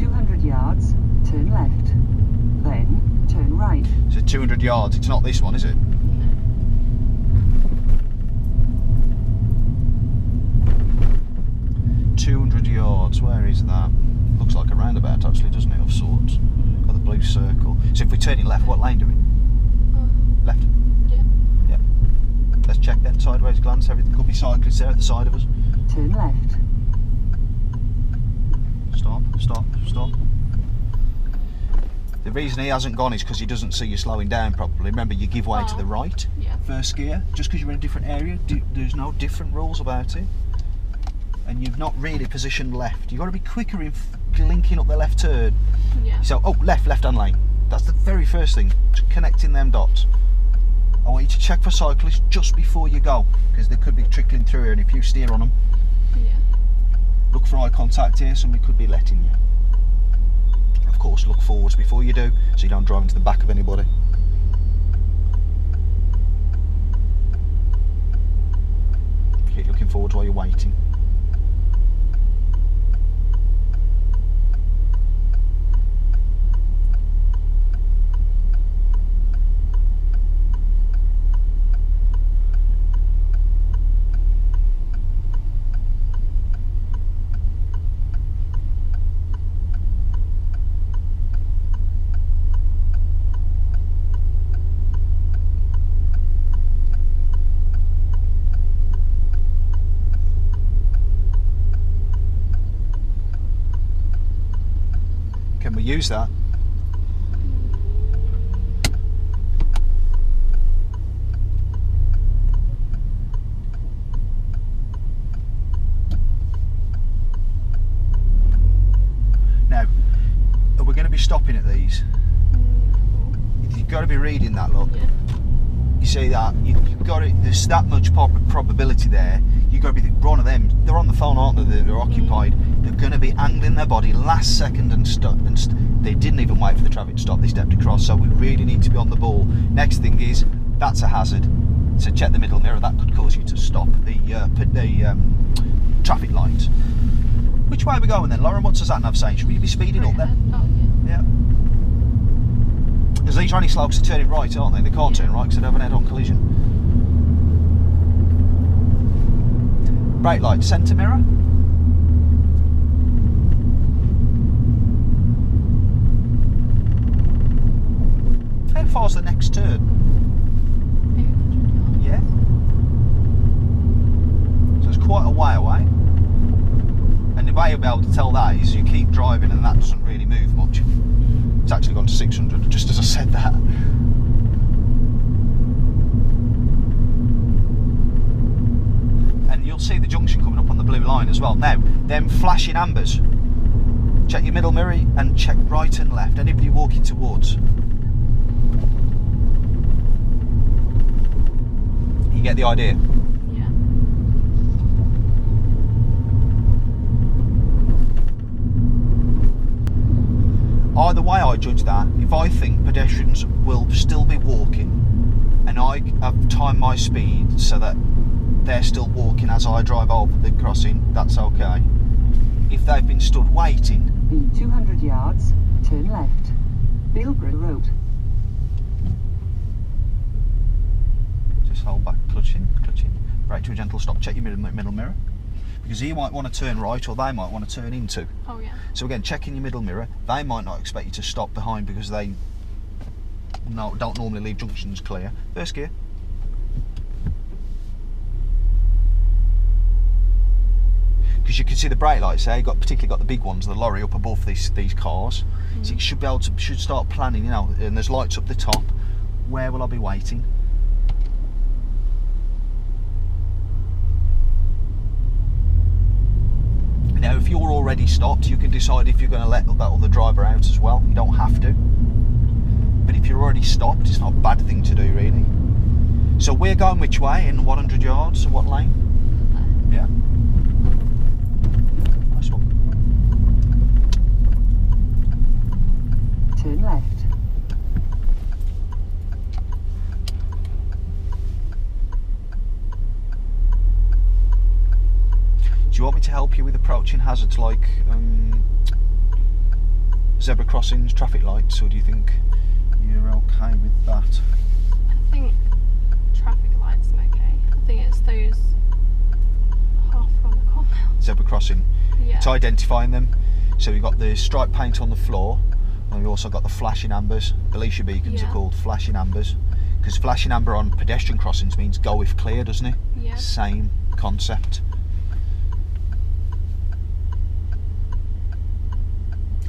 200 yards, turn left. Then, turn right. So 200 yards, it's not this one, is it? No. 200 yards, where is that? Looks like a roundabout actually, doesn't it, of sorts? Got the blue circle. So if we're turning left, what lane do we? Left? Yeah. Yeah. Let's check then, sideways glance, everything could be cyclists there at the side of us. Turn left. Stop, stop, stop. The reason he hasn't gone is because he doesn't see you slowing down properly. Remember, you give way to the right, Yeah. first gear. Just because you're in a different area, there's no different rules about it. And you've not really positioned left. You've got to be quicker in linking up the left turn. Yeah. So, oh, left-hand lane. That's the very first thing, connecting them dots. I want you to check for cyclists just before you go, because they could be trickling through here, and if you steer on them, Yeah. look for eye contact here, somebody could be letting you. Of course, look forwards before you do, so you don't drive into the back of anybody. Keep looking forwards while you're waiting. Can we use that? Now, are we going to be stopping at these? You've got to be reading that, look. Yeah. You see that? You've got to, there's that much probability there. You've got to be one of them. They're on the phone, aren't they? They're occupied. They're going to be angling their body last second and stop. They didn't even wait for the traffic to stop. They stepped across. So we really need to be on the ball. Next thing is, that's a hazard. So check the middle mirror. That could cause you to stop the traffic lights. Which way are we going then, Lauren? What's the sat nav saying? Should we be speeding up then? Oh, yeah. Yeah. Because these are only slopes are turning right, aren't they? They can't turn right because they'd have an head-on collision. Brake light, centre mirror. How far's the next turn? 800 yards. Yeah. So it's quite a way away. And the way you'll be able to tell that is you keep driving and that doesn't really move much. It's actually gone to 600, just as I said that. And you'll see the junction coming up on the blue line as well. Now, them flashing ambers. Check your middle mirror and check right and left. Anybody walking towards. You get the idea? Yeah. Either way I judge that, if I think pedestrians will still be walking and I have timed my speed so that they're still walking as I drive over the crossing, that's okay. If they've been stood waiting... In 200 yards, turn left. Bilborough Road. Just hold back, clutching. Brake to a gentle stop, check your middle mirror. Because you might want to turn right or they might want to turn into. Oh, yeah. So again, checking your middle mirror, they might not expect you to stop behind because they don't normally leave junctions clear. First gear. Because you can see the brake lights there, particularly got the big ones, the lorry up above these cars. So you should start planning, you know, and there's lights up the top. Where will I be waiting? Now, if you're already stopped, you can decide if you're going to let that other driver out as well. You don't have to. But if you're already stopped, it's not a bad thing to do, really. So we're going which way in 100 yards? So what lane? Yeah. Nice one. Turn left. Do you want me to help you with approaching hazards like zebra crossings, traffic lights, or do you think you're okay with that? I think traffic lights are okay. I think it's those half around the corner. Zebra crossing. Yeah. It's identifying them. So we've got the stripe paint on the floor, and we've also got the flashing ambers. Alicia beacons are called flashing ambers, because flashing amber on pedestrian crossings means go if clear, doesn't it? Yeah. Same concept.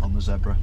On the zebra.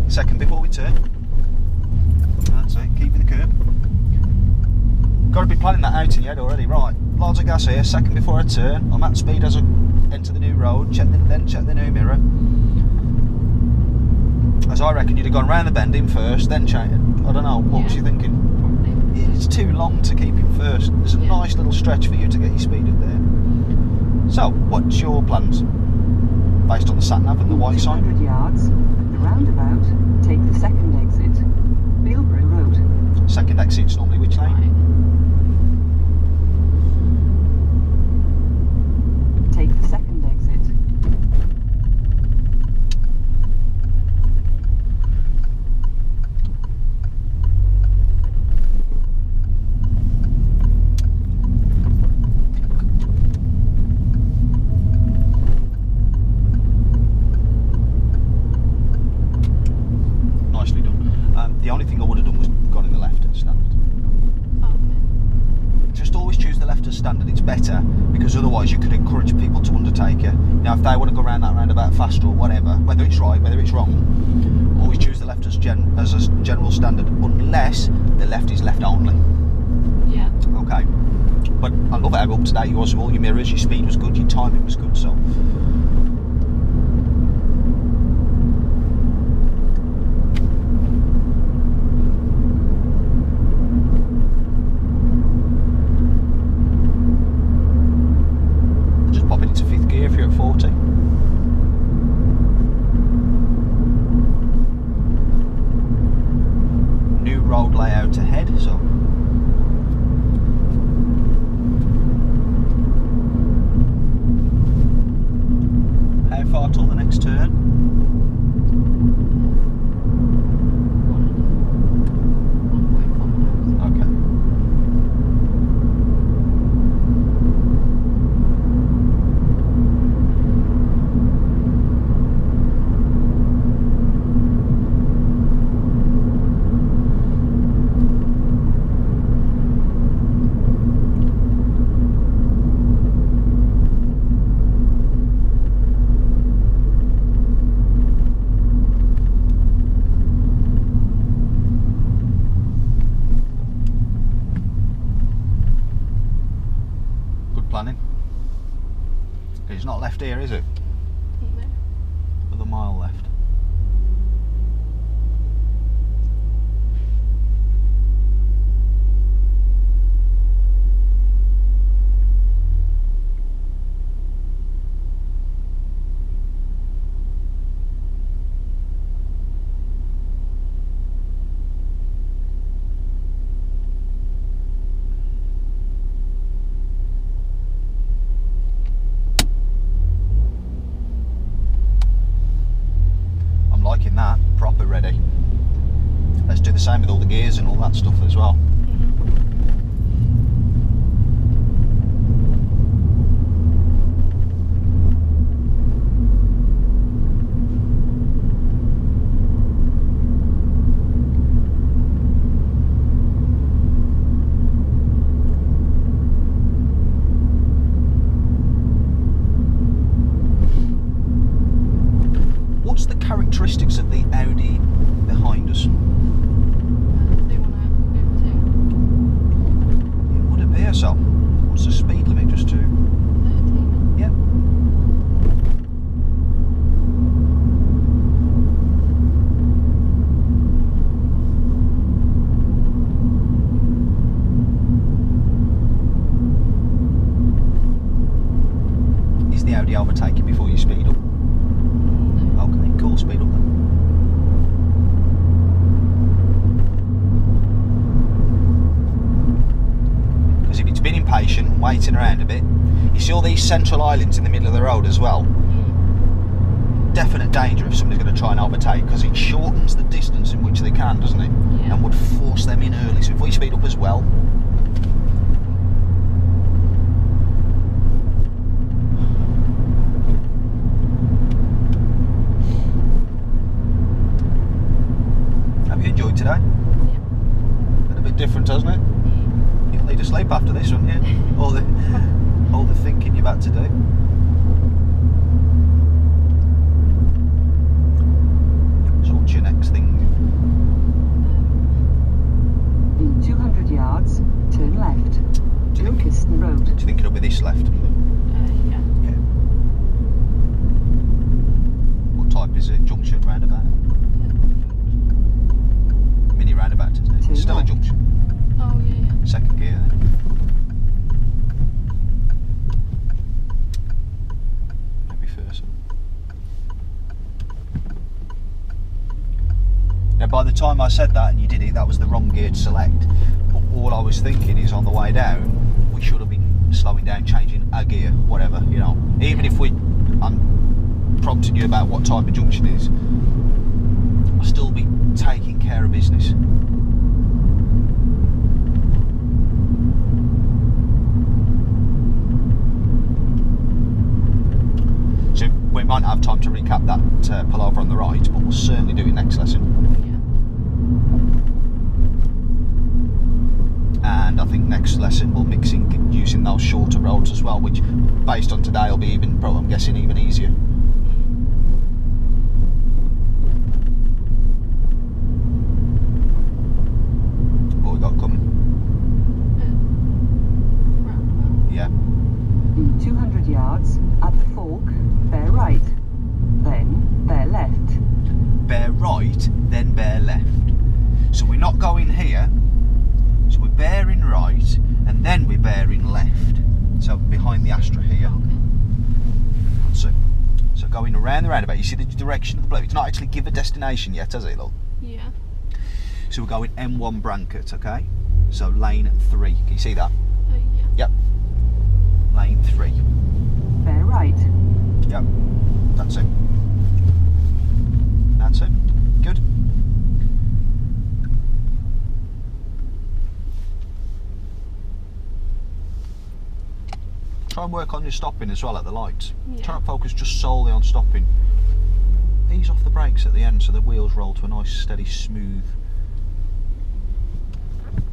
Second before we turn. That's it, keeping the curb. Got to be planning that out in your head already. Right, loads of gas here, second before I turn. I'm at speed as I enter the new road, then check the new mirror. As I reckon you'd have gone round the bend in first, then check it. I don't know, what was you thinking? Probably. It's too long to keep him first. There's a nice little stretch for you to get your speed up there. So, what's your plans? Based on the sat-nav and the white sign? 200 yards, the roundabout, take the second exit, Bilborough Road. Second exit's normally which lane? Take the second exit. The only thing I would have done was gone in the left as standard. Okay. Just always choose the left as standard, it's better, because otherwise you could encourage people to undertake you. Now if they want to go around that roundabout faster or whatever, whether it's right, whether it's wrong, always choose the left as a general standard, unless the left is left only. Yeah. Okay. But I love how up to date you was with all your mirrors, your speed was good, your timing was good, so... if you're at 40. New road layout ahead, so how far till the next turn? 1.4 miles. Okay. Planning. It's not left here, is it? No. With a mile left. Liking that, proper ready. Let's do the same with all the gears and all that stuff as well. What's the characteristics of the Audi behind us? They want to overtake. It would appear so. What's the speed limit? Just to 13. Yep. the Audi overtake you before you speed up? Okay, cool, speed up then. Because if it's been impatient and waiting around a bit, you see all these central islands in the middle of the road as well. Definite danger if somebody's going to try and overtake, because it shortens the distance in which they can, doesn't it? Yeah. And would force them in early. So if we speed up as well. Have you enjoyed today? Yeah. Been a bit different, hasn't it? You'll need to sleep after this, won't you? all the thinking you've had to do. What's your next thing? In 200 yards, turn left. Do you think, Ilkeston Road. do you think it'll be this left? Yeah. Yeah. What type is it? Junction roundabout? Mini roundabout, isn't it? Turn Still a left. junction. Oh yeah. Second gear then. Maybe first. Now, by the time I said that and you did it, that was the wrong gear to select. But all I was thinking is on the way down, we should have been slowing down, changing a gear, whatever, you know. Even if I'm prompting you about what type of junction it is, I'll still be taking care of business. So we might not have time to recap that pullover on the right, but we'll certainly do it next lesson. And I think next lesson we'll mix in using those shorter roads as well, which based on today will be even, probably I'm guessing, even easier. What we got coming? Yeah. In 200 yards, at the fork, bear right. Then bear left. Bear right, then bear left. So we're not going here. So we're bearing right, and then we're bearing left. So behind the Astra here. So going around the roundabout, you see the direction of the blue. It's not actually give a destination yet, has it, look? Yeah. So we're going M1 Brankett, okay? So lane 3. Can you see that? Yeah. Yep. Lane 3. Bear right. Yep. That's it. That's it. Good. Try and work on your stopping as well at the lights. Yeah. Try and focus just solely on stopping. Ease off the brakes at the end so the wheels roll to a nice, steady, smooth.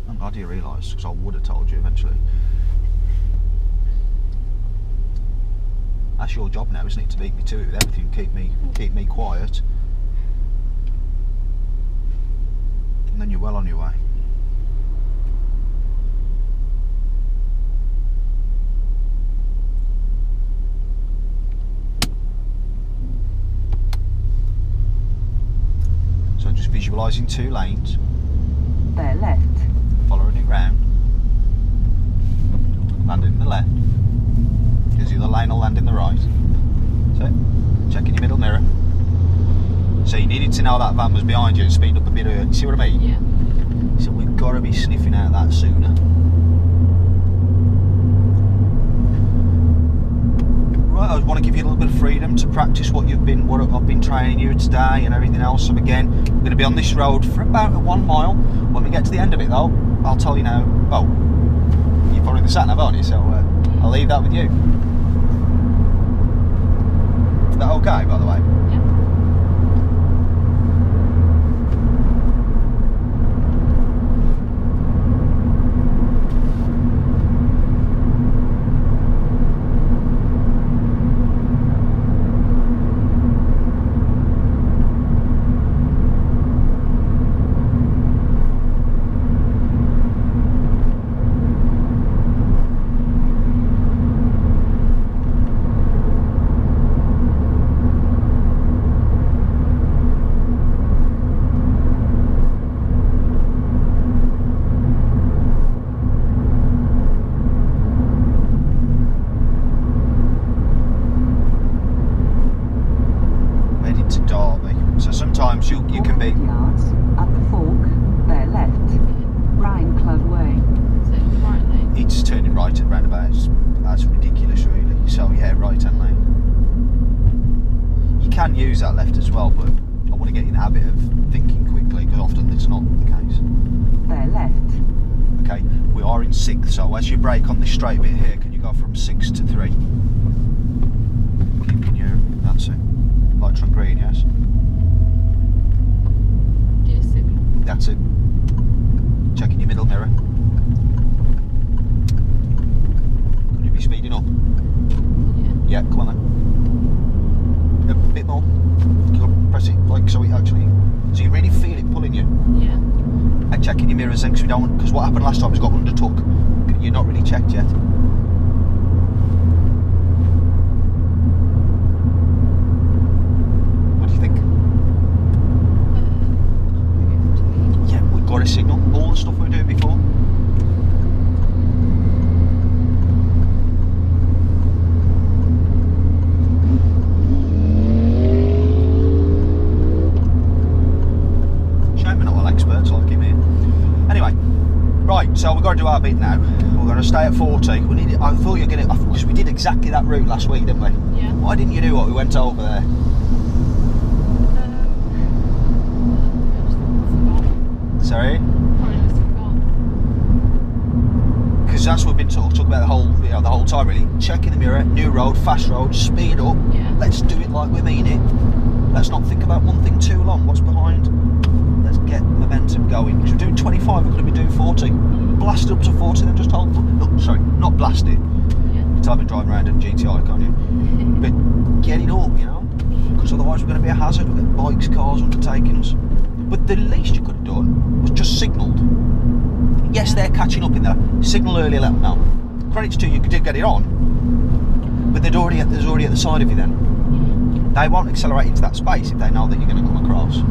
I'm glad you realised, because I would have told you eventually. That's your job now, isn't it, to beat me to it with everything, keep me quiet. And then you're well on your way. So just visualising 2 lanes, Bear left. following it round, landing in the left, because the other lane will land in the right. So, checking your middle mirror. So you needed to know that van was behind you and speed up a bit early. See what I mean? Yeah. So we've got to be sniffing out that sooner. Right, I want to give you a little bit of freedom to practice what I've been training you today and everything else. So again, we're going to be on this road for about 1 mile. When we get to the end of it though, I'll tell you now. Well, you're following the sat nav, aren't you? So I'll leave that with you. Is that okay, by the way? Yeah. be. 200 yards, at the fork, bear left. Rhine Club Way. So it's the right lane. It's turning right at roundabouts. That's ridiculous, really. So yeah, right-hand lane. You can use that left as well, but I want to get in the habit of thinking quickly because often it's not the case. Bear left. Okay, we are in 6th, so as you brake on this straight bit here, can you go from 6 to 3? Keeping your, that's it. Lights on green, yes? Do you signal? That's it. Checking your middle mirror. Could you be speeding up? Yeah. Yeah, come on then. A bit more. Go press it like so it actually. So you really feel it pulling you. Yeah. And checking your mirrors then, because we don't. Because what happened last time is got undertook. You're not really checked yet. What do you think? Yeah, we've got a signal. All the stuff we were doing before. Shame we're not all experts like him here. Anyway, right, so we've got to do our bit now. We're going to stay at 40. We need it. I thought you were going to, because we did exactly that route last week, didn't we? Yeah. Why didn't you do what we went over there? Sorry? Probably just forgot. Because that's what we've been talking about the whole time really. Checking the mirror, new road, fast road, speed up. Yeah. Let's do it like we mean it. Let's not think about one thing too long. What's behind? Let's get momentum going. Because we're doing 25, we're going to be doing 40. Blast it up to 40, then just hold. No, sorry, not blast it. Yeah. You can't be driving around in GTI, can't you? But get it up, you know. Because otherwise we're going to be a hazard. We'll get bikes, cars undertaking us. But the least you could have done was just signalled. Yes, they're catching up in there. Signal earlier, let them know. Credits to you, you did get it on. But there's already at the side of you then. They won't accelerate into that space if they know that you're going to come across.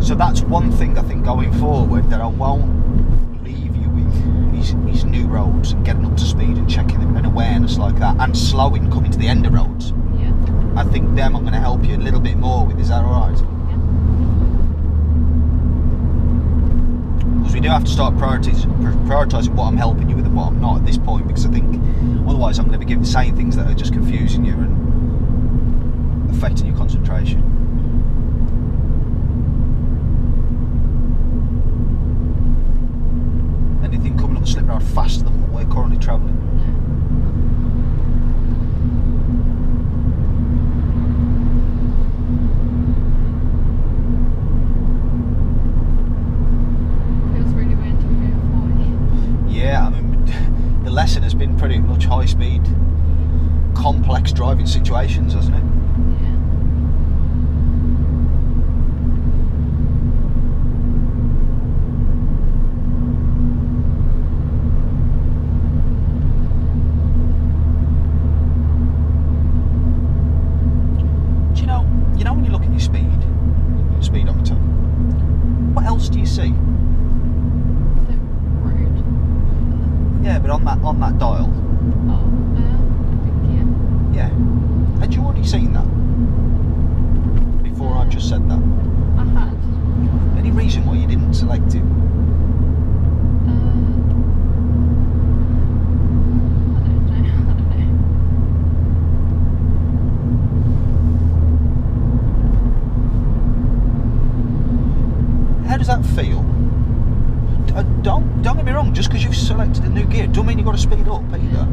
So that's one thing I think going forward that I won't leave you with is new roads and getting up to speed and checking them and awareness like that and slowing coming to the end of roads. Yeah. I think them I'm going to help you a little bit more with. Is that alright? Because we do have to start prioritising what I'm helping you with and what I'm not at this point, because I think otherwise I'm going to be saying things that are just confusing you and affecting your concentration. Anything coming up the slip road faster than what we're currently travelling? Feels really weird to be doing 40. Yeah, I mean, the lesson has been pretty much high speed, complex driving situations, hasn't it? You know when you look at your speedometer, what else do you see? The road. Yeah, but on that dial. Oh, I think Yeah. Had you already seen that? Before I just said that. I had. Any reason why you didn't select it? I don't know. How does that feel? Don't get me wrong, just because you've selected a new gear, don't mean you've got to speed up either.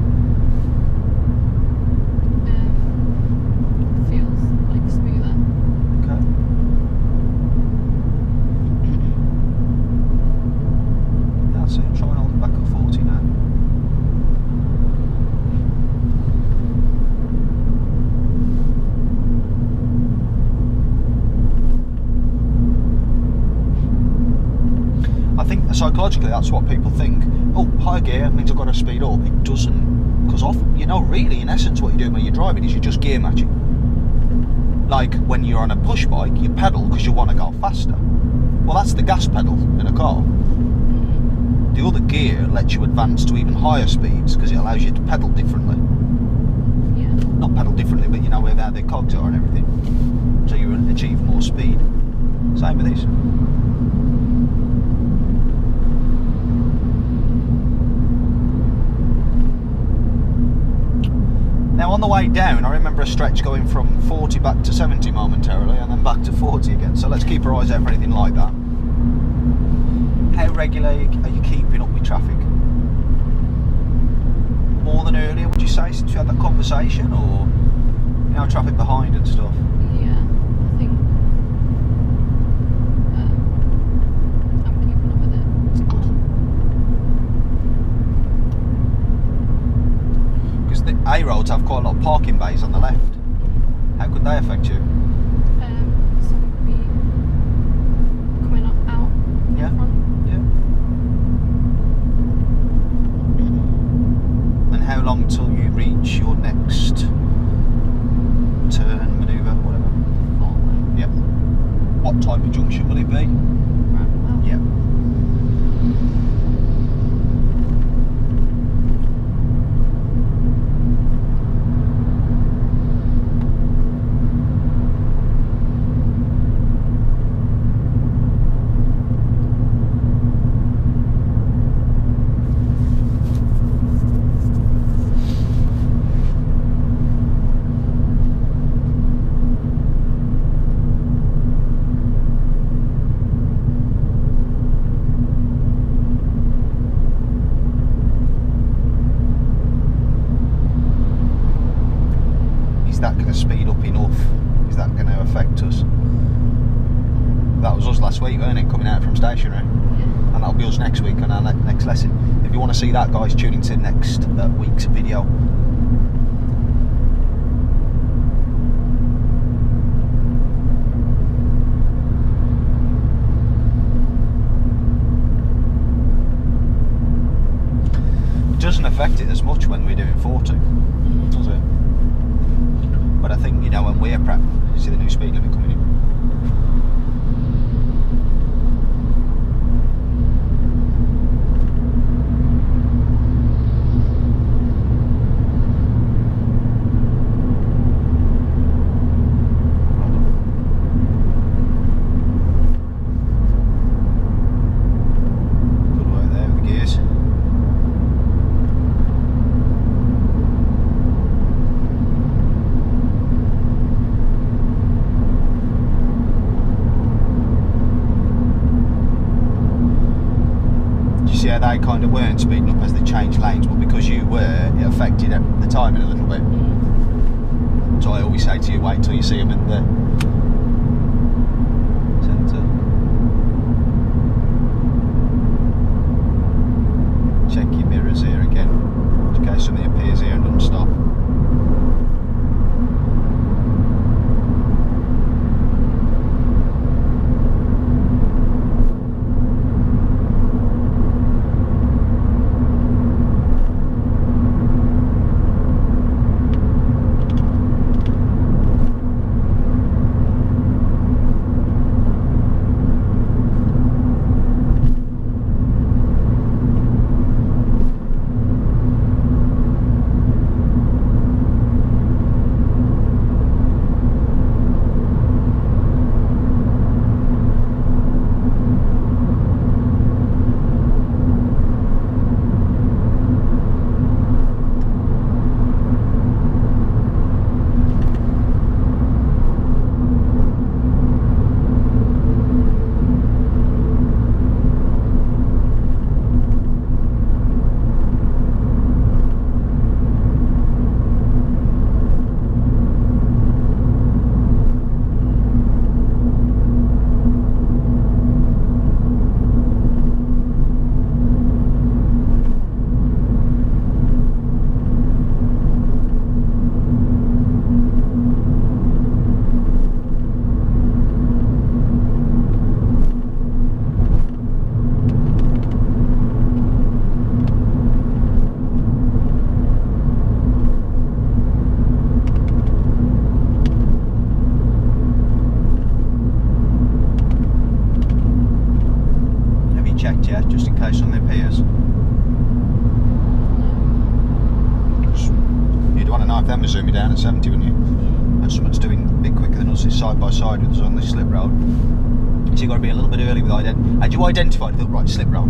Feels like smoother. Okay. That's it, try and hold it back at 40 now. typically that's what people think. Oh, high gear means I've got to speed up. It doesn't, because often, you know, really in essence what you're doing when you're driving is you're just gear matching. Like when you're on a push bike, you pedal because you want to go faster. Well, that's the gas pedal in a car. The other gear lets you advance to even higher speeds because it allows you to pedal differently. Yeah. Not pedal differently, but you know where the cogs are and everything. So you achieve more speed. Same with this. Now on the way down, I remember a stretch going from 40 back to 70 momentarily, and then back to 40 again. So let's keep our eyes out for anything like that. How regularly are you keeping up with traffic? More than earlier, would you say, since we had that conversation, or you know, traffic behind and stuff? Yeah, I think I'm keeping up with it. Good. Because the A roads have quite a lot of parking bays on the left. How could they affect you? Some could be coming up out Yeah. in front. And how long till you reach your next turn, manoeuvre, whatever? Forward. Yep. What type of junction will it be? Roundabout. Yep. Is that going to speed up enough? Is that going to affect us? That was us last week, weren't it? Coming out from stationary. Yeah. And that'll be us next week on our next lesson. If you want to see that, guys, tune into next week's video. It doesn't affect it as much when we're doing 40, does it? But I think, you know, when we're prep, you see the new speed limit coming in. Good work there with the gears. See how they kind of weren't speeding up as they changed lanes, but because you were, it affected the timing a little bit. So I always say to you, wait till you see them in the centre. Check your mirrors here again, in case something appears here and doesn't stop. to zoom me down at 70, wouldn't you? And someone's doing a bit quicker than us, is side by side with us on this slip road. So you've got to be a little bit early with identifying. Had you identified the right slip road?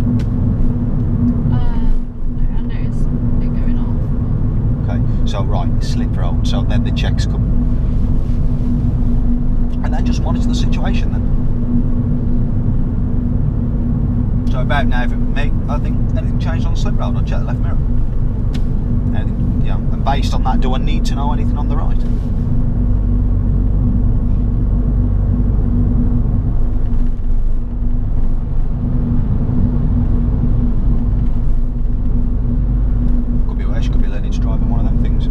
No, I noticed it going off. Okay, so right, slip road. So then the checks come. And then just monitor the situation then. So about now, I think anything changed on the slip road, I'll check the left mirror. Anything, yeah. And based on that, do I need to know anything on the right? Could be worse, you could be learning to drive in one of them things.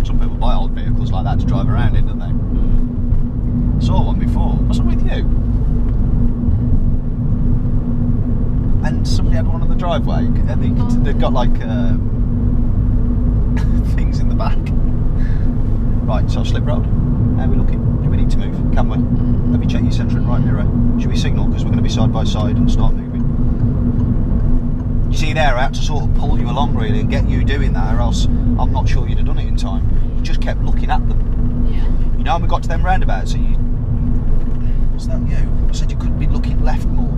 Some people buy old vehicles like that to drive around in, don't they? Saw one before. Was it with you? And somebody had one on the driveway, and they've got like things in the back. Right, so slip road. How are we looking? Do we need to move? Can we? Have you checked your centre and right mirror? Should we signal because we're going to be side by side and start moving? You see there, I had to sort of pull you along really and get you doing that, or else I'm not sure you'd have done it in time. You just kept looking at them. Yeah. You know, when we got to them roundabouts, so was that you? I said you could be looking left more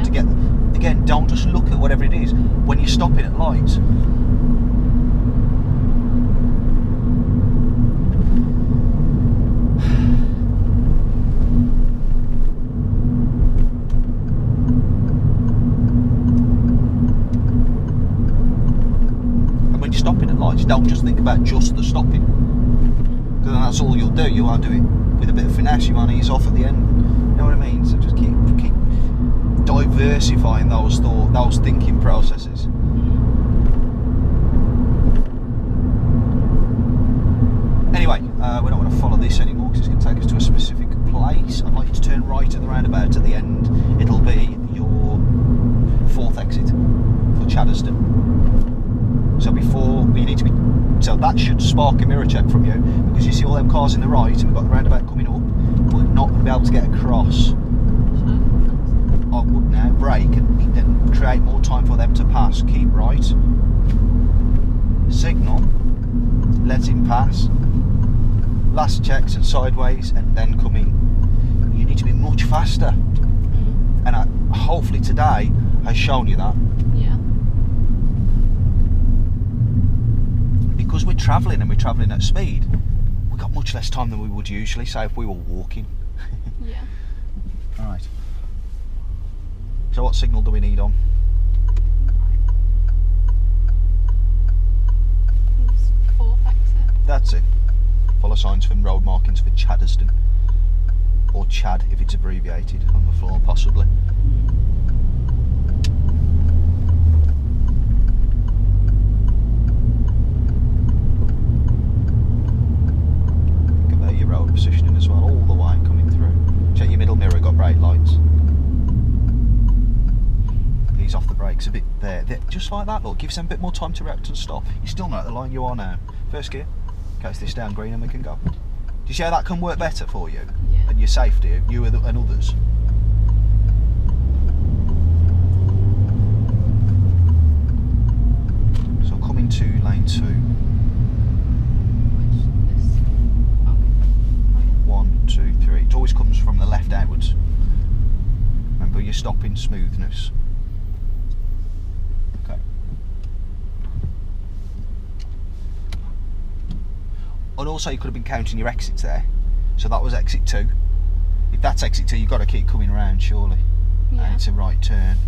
to get them. Again, don't just look at whatever it is when you're stopping at lights. And when you're stopping at lights, don't just think about just the stopping. Because then that's all you'll do. You won't do it with a bit of finesse. You won't ease off at the end. You know what I mean? So just keep diversifying those thinking processes. Anyway, we don't want to follow this anymore because it's going to take us to a specific place. I'd like you to turn right at the roundabout at the end. It'll be your fourth exit for Chaddesden. So before you need to be. So that should spark a mirror check from you, because you see all them cars in the right and we've got the roundabout coming up. We're not going to be able to get across. I would now brake and then create more time for them to pass. Keep right. Signal. Let him pass. Last checks and sideways and then come in. You need to be much faster. And hopefully today has shown you that. Yeah. Because we're travelling and we're travelling at speed, we've got much less time than we would usually, say if we were walking. Yeah. Alright. So what signal do we need on? It's fourth exit. That's it. Follow signs from road markings for Chaddesden. Or Chad if it's abbreviated on the floor possibly. Road positioning as well, all the way coming through. Check your middle mirror, got brake lights. Ease off the brakes a bit there. Just like that, look, gives them a bit more time to react and stop. You still know at the line you are now. First gear, case this down green and we can go. Do you see how that can work better for you? Yeah. And your safety, you and others? So coming to lane 2. 1, 2, 3. It always comes from the left outwards. Remember your stopping smoothness. Okay. And also you could have been counting your exits there. So that was exit 2. If that's exit 2, you've got to keep coming round surely. Yeah. And it's a right turn.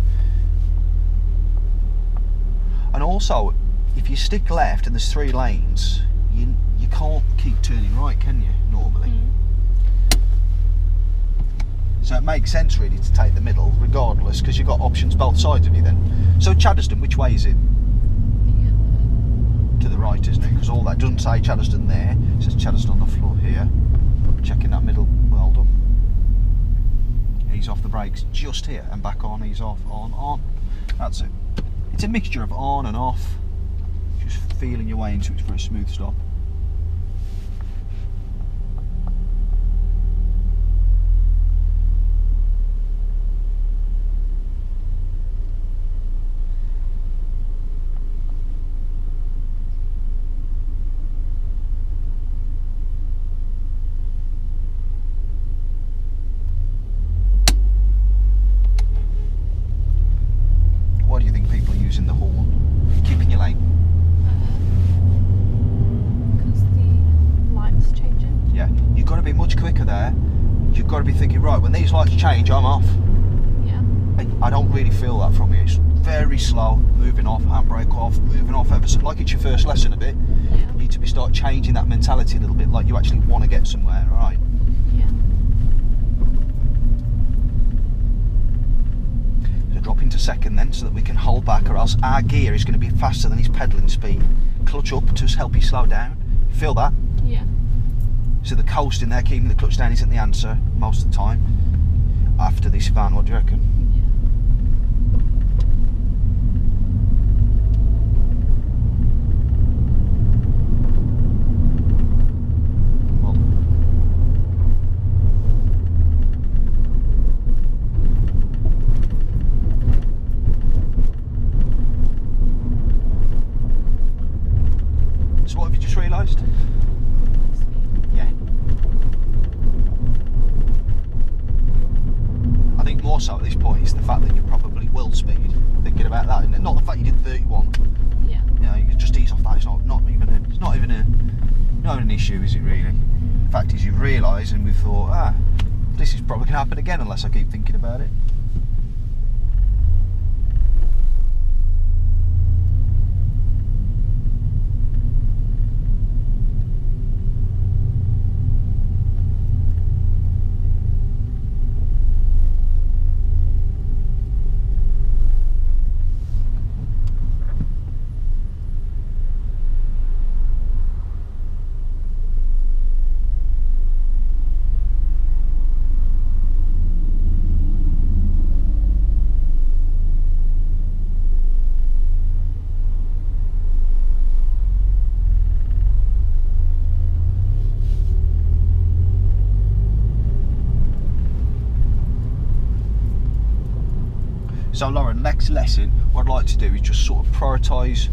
And also, if you stick left and there's 3 lanes, you can't keep turning right, can you, normally? So it makes sense really to take the middle regardless, because you've got options both sides of you then. So Chaddesden, which way is it? To the right, isn't it? Because all that doesn't say Chaddesden there, it says Chaddesden on the floor here. Checking that middle, well done. Ease off the brakes just here and back on, ease off, on. That's it. It's a mixture of on and off, just feeling your way into it for a smooth stop. be thinking, right, when these lights change, I'm off. Yeah. I don't really feel that from you. It's very slow, moving off, handbrake off, moving off ever so, like it's your first lesson a bit. Yeah. You need to start changing that mentality a little bit, like you actually want to get somewhere, right? Yeah. So drop into second then, so that we can hold back, or else our gear is going to be faster than his pedalling speed. Clutch up to help you slow down. You feel that? Yeah. So the coasting there, keeping the clutch down, isn't the answer most of the time. After this van, what do you reckon? Well, so what have you just realised? Yeah. I think more so at this point is the fact that you probably will speed. Thinking about that, and not the fact you did 31. Yeah. You know, you can just ease off that. It's not even an issue, is it really? The fact is, you've realised, and we've thought, this is probably going to happen again unless I keep thinking about it. So Lauren, next lesson, what I'd like to do is just sort of prioritise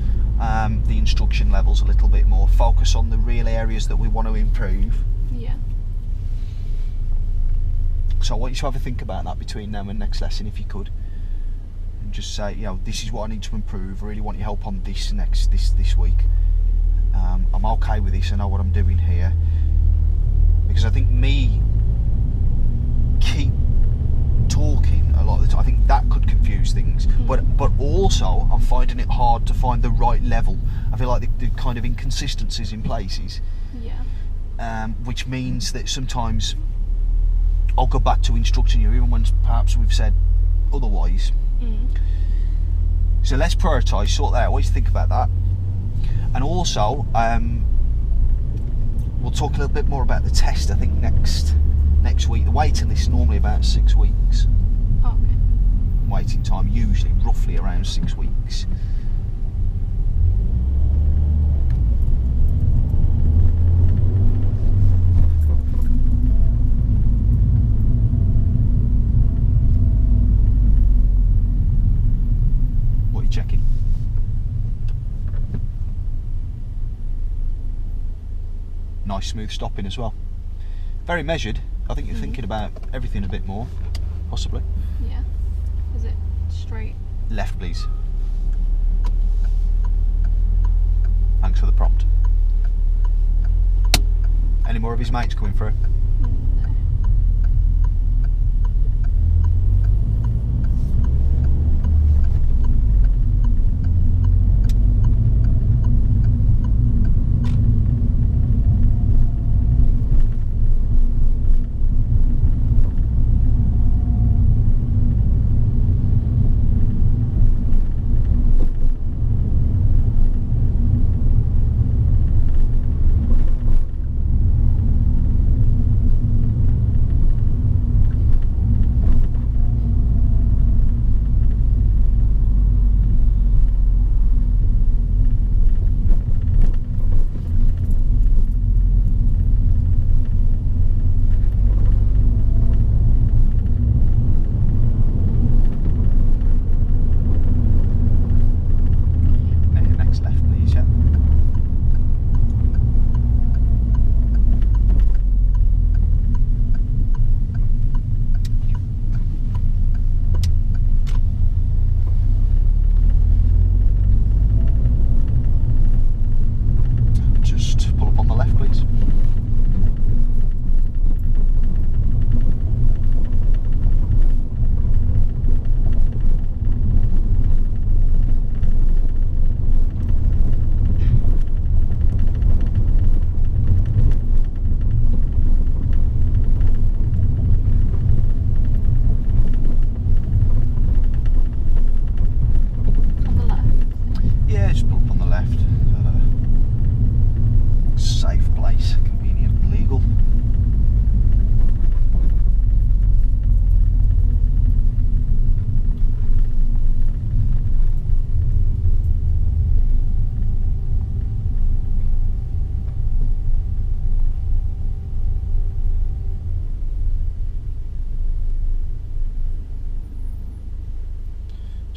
the instruction levels a little bit more, focus on the real areas that we want to improve. Yeah. So I want you to have a think about that between now and next lesson, if you could, and just say, you know, this is what I need to improve. I really want your help on this this week. I'm okay with this. I know what I'm doing here, because I think me keep talking a lot of the time, I think that could confuse things. But also I'm finding it hard to find the right level. I feel like the kind of inconsistencies in places. Yeah. Which means that sometimes I'll go back to instructing you even when perhaps we've said otherwise. So let's prioritise, sort that out. What do you think about that? And also we'll talk a little bit more about the test, I think next week. The waiting list is normally about 6 weeks. Okay. Waiting time usually roughly around 6 weeks. What are you checking? Nice smooth stopping as well. Very measured. I think you're thinking about everything a bit more, possibly. Yeah. Is it straight? Left, please. Thanks for the prompt. Any more of his mates coming through? No.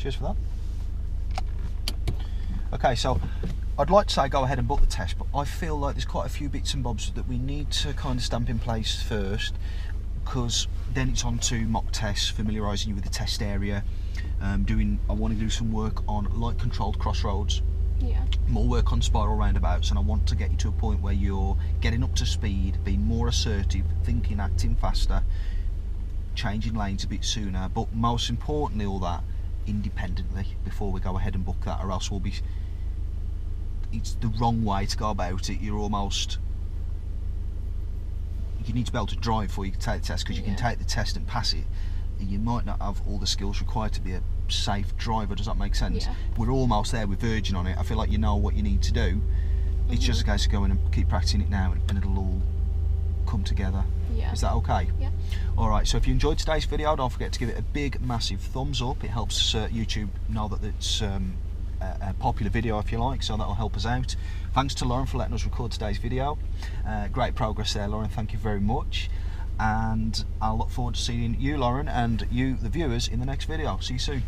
Cheers for that. Okay, so I'd like to say go ahead and book the test, but I feel like there's quite a few bits and bobs that we need to kind of stamp in place first, because then it's on to mock tests, familiarising you with the test area. I want to do some work on light controlled crossroads, more work on spiral roundabouts, and I want to get you to a point where you're getting up to speed, being more assertive, thinking, acting faster, changing lanes a bit sooner, but most importantly all that independently before we go ahead and book that, or else it's the wrong way to go about it. You need to be able to drive before you can take the test, because you can take the test and pass it. You might not have all the skills required to be a safe driver. Does that make sense? Yeah. We're almost there, we're verging on it. I feel like you know what you need to do. It's just a case of going and keep practicing it now, and it'll all come together. Yeah. Is that okay? Yeah. Alright, so if you enjoyed today's video, don't forget to give it a big massive thumbs up. It helps YouTube know that it's a popular video, if you like, so that'll help us out. Thanks to Lauren for letting us record today's video. Great progress there, Lauren, thank you very much, and I'll look forward to seeing you, Lauren, and you, the viewers, in the next video. See you soon.